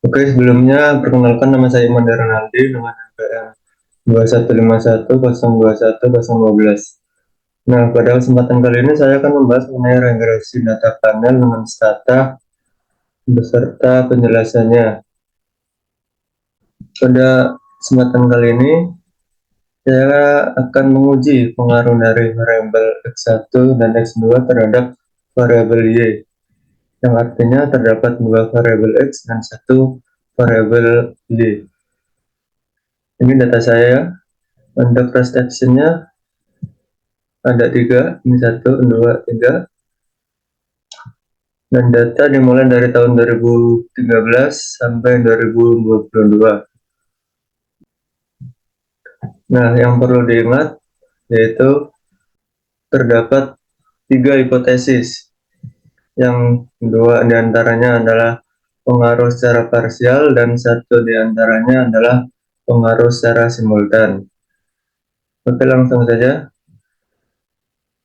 Oke, sebelumnya perkenalkan nama saya Iman Ronaldi dengan NPM 2151021012. Nah, pada kesempatan kali ini saya akan membahas mengenai regresi data panel dengan stata beserta penjelasannya. Pada kesempatan kali ini saya akan menguji pengaruh dari variabel X1 dan X2 terhadap variabel Y, yang artinya terdapat dua variabel X dan satu variabel Y. Ini data saya. Untuk cross sectionnya ada tiga, ini satu, dua, tiga. Dan data dimulai dari tahun 2013 sampai 2022. Nah, yang perlu diingat yaitu terdapat tiga hipotesis. Yang dua diantaranya adalah pengaruh secara parsial dan satu diantaranya adalah pengaruh secara simultan. Oke, langsung saja.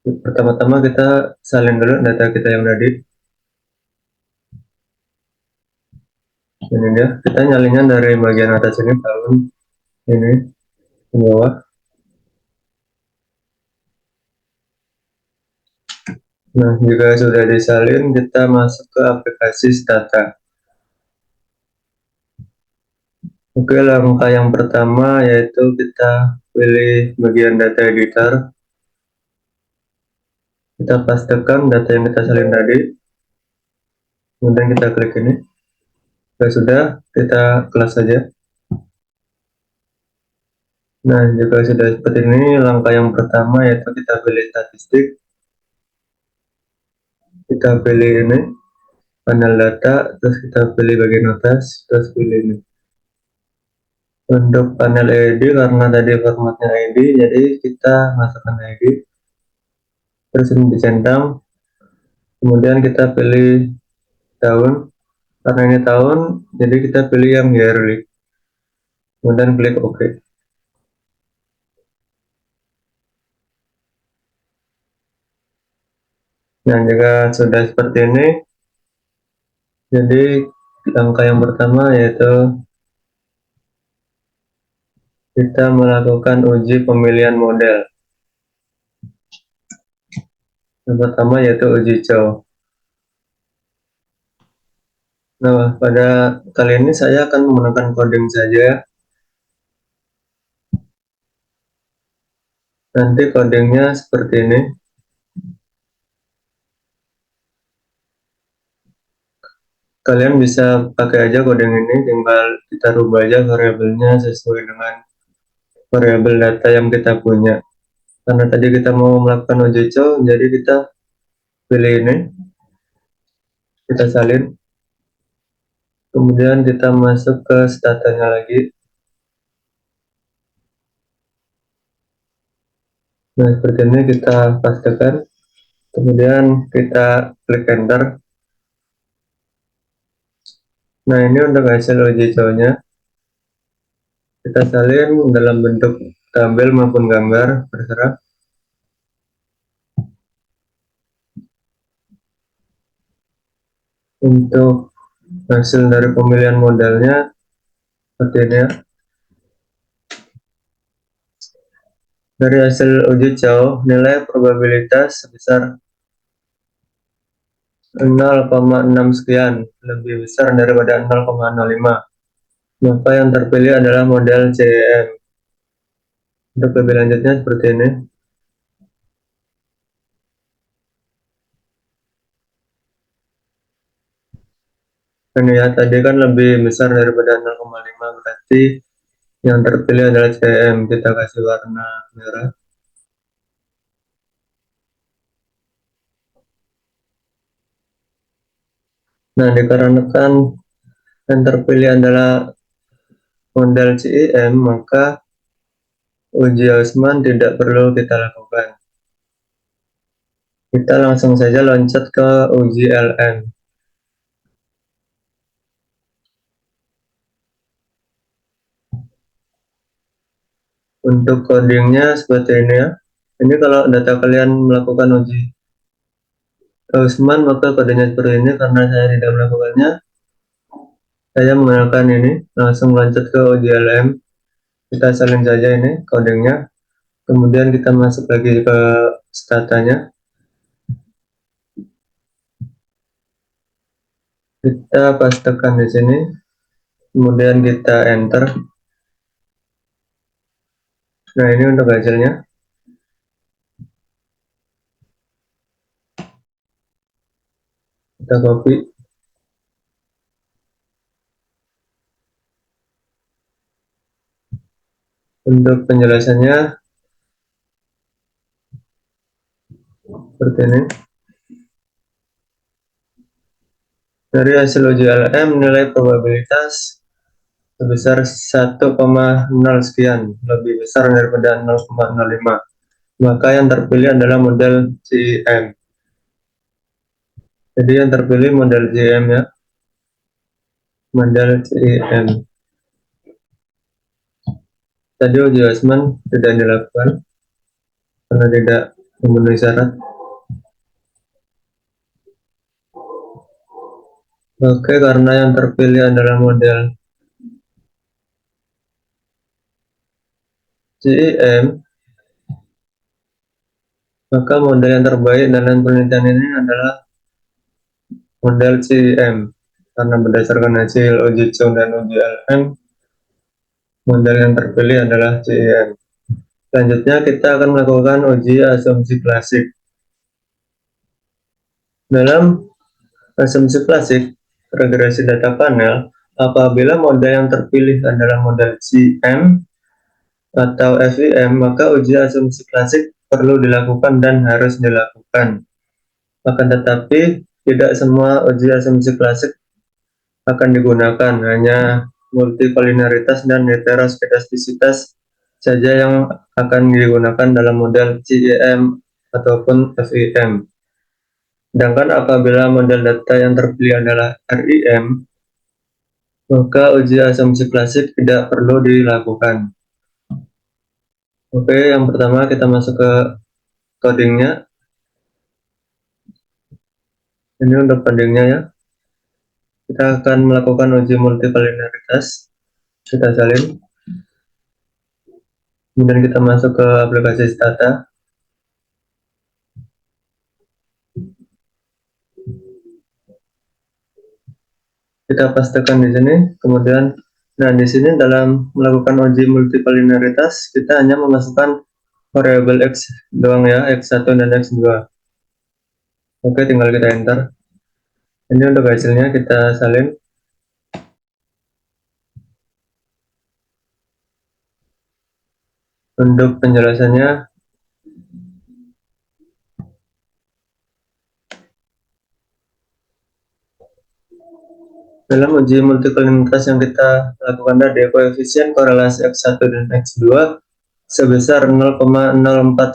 Pertama-tama kita salin dulu data kita yang tadi. Ini dia, kita nyalinnya dari bagian atas ini, tahun ini ke bawah. Nah, jika sudah disalin, kita masuk ke aplikasi Stata. Oke, langkah yang pertama yaitu kita pilih bagian data editor. Kita pastekan data yang kita salin tadi. Kemudian kita klik ini. Sudah, kita kelas saja. Nah, jika sudah seperti ini, langkah yang pertama yaitu kita pilih statistik. Kita pilih ini, panel data, terus kita pilih bagian atas, terus pilih ini. Untuk panel ID, karena tadi formatnya ID, jadi kita masukkan ID. Terus ini dicentang. Kemudian kita pilih tahun. Karena ini tahun, jadi kita pilih yang yearly. Kemudian klik OK. Nah, jika sudah seperti ini, jadi langkah yang pertama yaitu kita melakukan uji pemilihan model. Yang pertama yaitu uji cow. Nah, pada kali ini saya akan menggunakan coding saja. Nanti codingnya seperti ini. Kalian bisa pakai aja coding ini, tinggal kita rubah aja variabelnya sesuai dengan variabel data yang kita punya. Karena tadi kita mau melakukan uji cow, jadi kita pilih ini, kita salin. Kemudian kita masuk ke statanya lagi. Nah, seperti ini kita pastikan. Kemudian kita klik enter. Nah, ini untuk hasil uji cow-nya. Kita salin dalam bentuk tabel maupun gambar, terserah. Untuk hasil dari pemilihan modelnya seperti ini ya. Dari hasil uji cow, nilai probabilitas sebesar 0,6 sekian, lebih besar daripada 0,05. Maka yang terpilih adalah model CEM. Untuk lebih lanjutnya seperti ini. Ini ya, tadi kan lebih besar daripada 0,5, berarti yang terpilih adalah CEM. Kita kasih warna merah. Nah, dikarenakan yang terpilih adalah model CEM, maka uji Hausman tidak perlu kita lakukan. Kita langsung saja loncat ke uji LM. Untuk codingnya seperti ini ya. Ini kalau data kalian melakukan uji Hausman, maka kodenya seperti ini. Karena saya tidak melakukannya, Saya menggunakan ini, langsung lanjut ke uji LM. Kita salin saja ini codingnya, kemudian kita masuk lagi ke statanya. Kita pastekan di sini, kemudian kita enter. Nah, ini untuk hasilnya. Kita copy. Untuk penjelasannya seperti ini. Dari hasil uji LM, nilai probabilitas sebesar 1,0 sekian, lebih besar daripada 0,05. Maka yang terpilih adalah model CEM. Jadi yang terpilih model CEM ya, model CEM. Tadi uji Osman tidak dilakukan karena tidak memenuhi syarat. Oke, karena yang terpilih adalah model CEM, maka model yang terbaik dalam penelitian ini adalah model CEM. Karena berdasarkan hasil uji Chung dan uji LM, model yang terpilih adalah CEM. Selanjutnya kita akan melakukan uji asumsi klasik. Dalam asumsi klasik, regresi data panel, apabila model yang terpilih adalah model CM atau FEM, maka uji asumsi klasik perlu dilakukan dan harus dilakukan. Akan tetapi, tidak semua uji asumsi klasik akan digunakan, hanya multikolinaritas dan heteroskedastisitas saja yang akan digunakan dalam model CEM ataupun FEM. Sedangkan apabila model data yang terpilih adalah RIM, maka uji asumsi klasik tidak perlu dilakukan. Oke, yang pertama kita masuk ke codingnya. Ini untuk codingnya ya. Kita akan melakukan uji multikolinaritas. Kita salin. Kemudian kita masuk ke aplikasi Stata. Kita pastekan di sini. Kemudian, nah di sini dalam melakukan uji multikolinaritas, kita hanya memasukkan variabel X doang ya, X1 dan X2. Oke, tinggal kita enter. Ini untuk hasilnya kita salin. Untuk penjelasannya, dalam uji multikolinaritas yang kita lakukan tadi, koefisien korelasi X1 dan X2 sebesar 0,04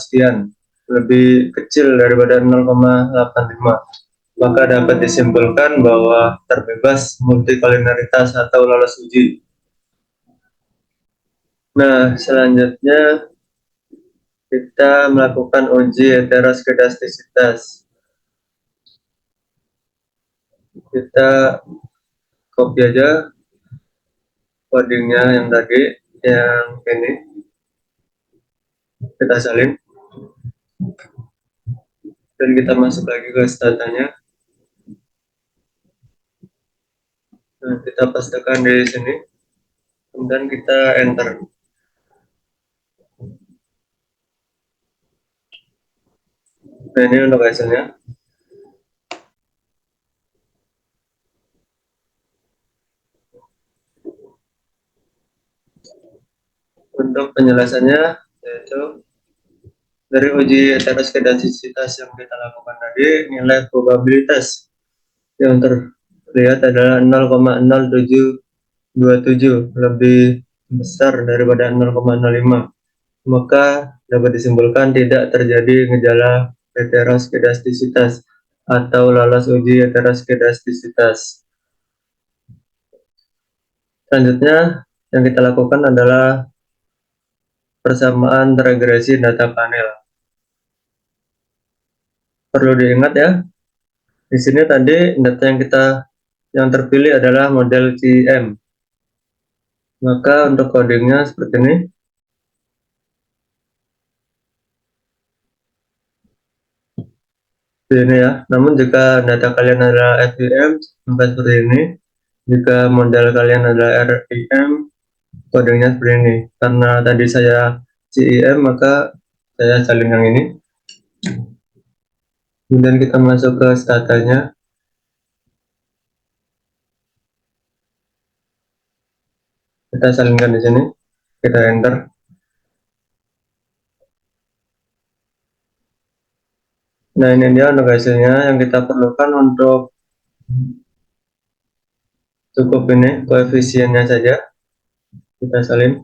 sekian, lebih kecil daripada 0,85. Maka dapat disimpulkan bahwa terbebas multikolinaritas atau lolos uji. Nah, selanjutnya kita melakukan uji heteroskedastisitas. Kita copy aja codingnya yang tadi, yang ini. Kita salin. Dan kita masuk lagi ke statanya. Nah, kita pastekan di sini. Kemudian kita enter. Nah, ini untuk hasilnya. Untuk penjelasannya, yaitu dari uji heteroskedastisitas yang kita lakukan tadi, nilai probabilitas yang terlihat adalah 0,0727, lebih besar daripada 0,05. Maka dapat disimpulkan tidak terjadi gejala heteroskedastisitas atau lolos uji heteroskedastisitas. Selanjutnya yang kita lakukan adalah persamaan regresi data panel. Perlu diingat ya, di sini tadi data yang kita yang terpilih adalah model CEM. Maka untuk codingnya seperti ini. Ini ya. Namun jika data kalian adalah FEM, maka seperti ini. Jika model kalian adalah REM, kodenya seperti ini. Karena tadi saya CEM, maka saya salin yang ini. Kemudian kita masuk ke statanya. Kita salinkan di sini. Kita enter. Nah, ini dia untuk hasilnya. Yang kita perlukan untuk cukup ini koefisiennya saja. Kita salin.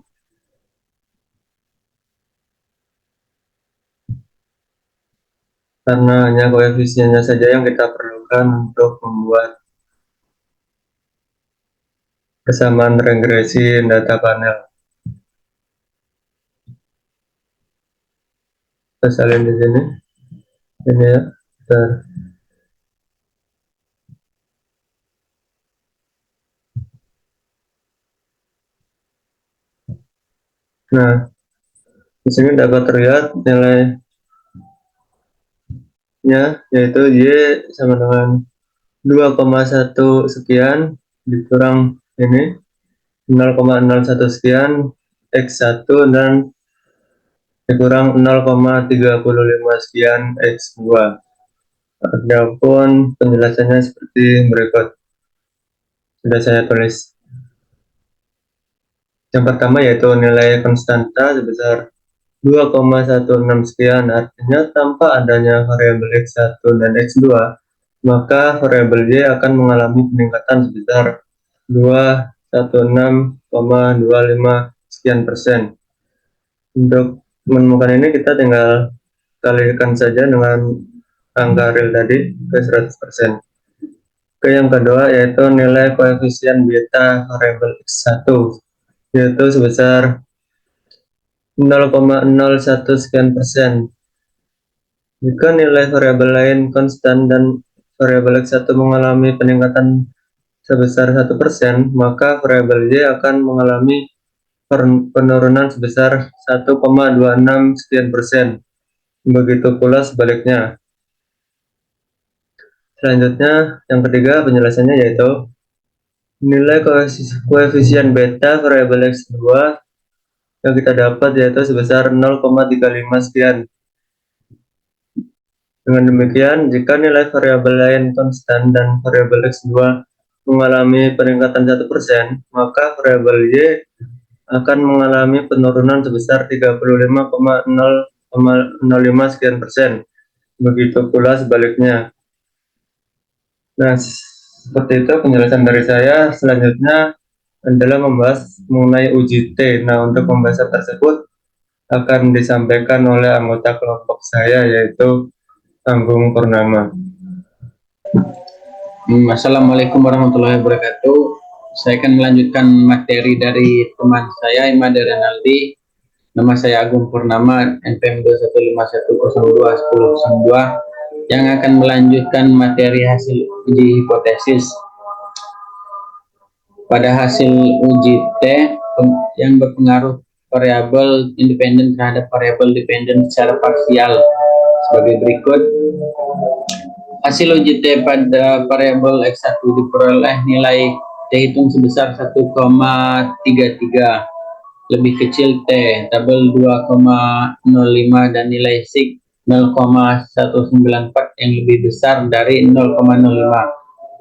Karena hanya koefisiennya saja yang kita perlukan untuk membuat kesamaan regresi data panel. Kita salin di sini. Ini ya. Bentar. Nah, di sini dapat terlihat nilainya, yaitu Y sama dengan 2,1 sekian dikurang ini 0,01 sekian X1 dan dikurang 0,35 sekian X2. Adapun penjelasannya seperti berikut. Sudah saya tulis. Yang pertama yaitu nilai konstanta sebesar 2,16 sekian, artinya tanpa adanya variabel X1 dan X2, maka variabel Y akan mengalami peningkatan sebesar 216,25 sekian persen. Untuk menemukan ini kita tinggal kalikan saja dengan angka real tadi ke 100%. Ke yang kedua yaitu nilai koefisien beta variabel X1, yaitu sebesar 0,01 sekian persen. Jika nilai variabel lain konstan dan variabel X1 mengalami peningkatan sebesar 1%, maka variabel Y akan mengalami penurunan sebesar 1,26 sekian persen. Begitu pula sebaliknya. Selanjutnya, yang ketiga penjelasannya yaitu nilai koefisien beta variabel X2 yang kita dapat yaitu sebesar 0,35 sekian. Dengan demikian, jika nilai variabel lain konstan dan variabel X2 mengalami peningkatan 1%, maka variabel Y akan mengalami penurunan sebesar 35,005 sekian persen. Begitu pula sebaliknya. Nah, seperti itu penjelasan dari saya. Selanjutnya adalah membahas mengenai uji T. Nah, untuk pembahasan tersebut akan disampaikan oleh anggota kelompok saya, yaitu Tanggung Purnama. Assalamualaikum warahmatullahi wabarakatuh. Saya akan melanjutkan materi dari teman saya, Imade Renaldi. Nama saya Agung Purnama, NPM 215102102, yang akan melanjutkan materi hasil uji hipotesis. Pada hasil uji T yang berpengaruh variabel independen terhadap variabel dependen secara parsial sebagai berikut. Hasil uji T pada variabel X1 diperoleh nilai T hitung sebesar 1,33, lebih kecil T, tabel 2,05 dan nilai sig 0,194 yang lebih besar dari 0,05.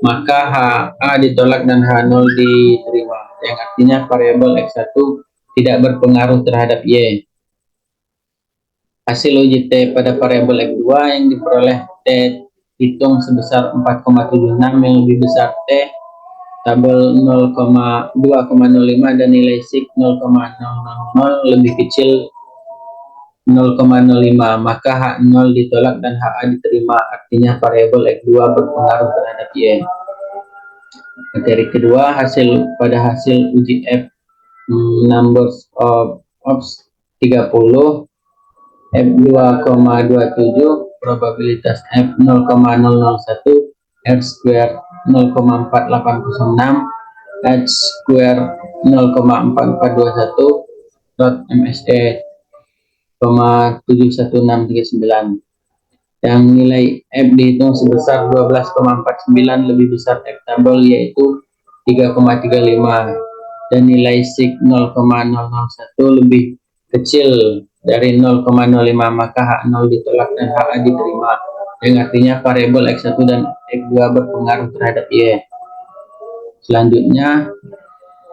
Maka HA ditolak dan H0 diterima, yang artinya variabel X1 tidak berpengaruh terhadap Y. Hasil uji T pada variabel X2 yang diperoleh T hitung sebesar 4,76 yang lebih besar T, tabel 2,05 dan nilai sig 0,000 lebih kecil 0,05, maka H0 ditolak dan HA diterima, artinya variabel X2 berpengaruh terhadap Y. Materi kedua, pada hasil uji F numbers of 30, F2,27, probabilitas F 0,001, R square 0,4806, H square 0,4421, dot MSE 713639, yang nilai F dihitung sebesar 12,49 lebih besar F tabel yaitu 3,35, dan nilai sig 0,001 lebih kecil dari 0,05, maka H0 ditolak dan HA diterima, yang artinya variabel X1 dan X2 berpengaruh terhadap Y. Selanjutnya,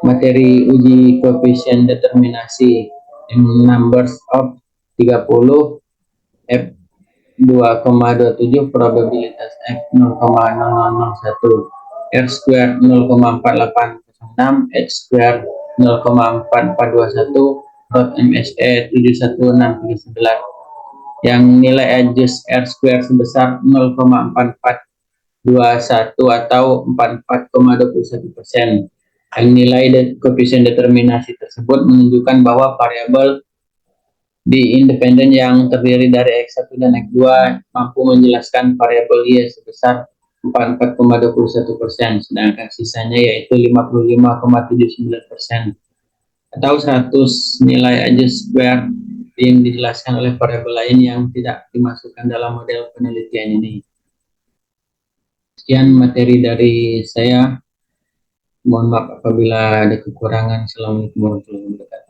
materi uji koefisien determinasi numbers of 30, F 2,27, probabilitas F 0,0001, R square 0,4806, H square 0,4421, dot MSE 713639, yang nilai adjust R square sebesar 0,4421 atau 44,21%. Yang nilai koefisien determinasi tersebut menunjukkan bahwa variabel di independen yang terdiri dari X1 dan X2 mampu menjelaskan variabel Y sebesar 44,21%, sedangkan sisanya yaitu 55,79% atau 100 nilai adjust square yang dijelaskan oleh variabel lain yang tidak dimasukkan dalam model penelitian ini. Sekian materi dari saya. Mohon maaf apabila ada kekurangan. Assalamualaikum warahmatullahi wabarakatuh.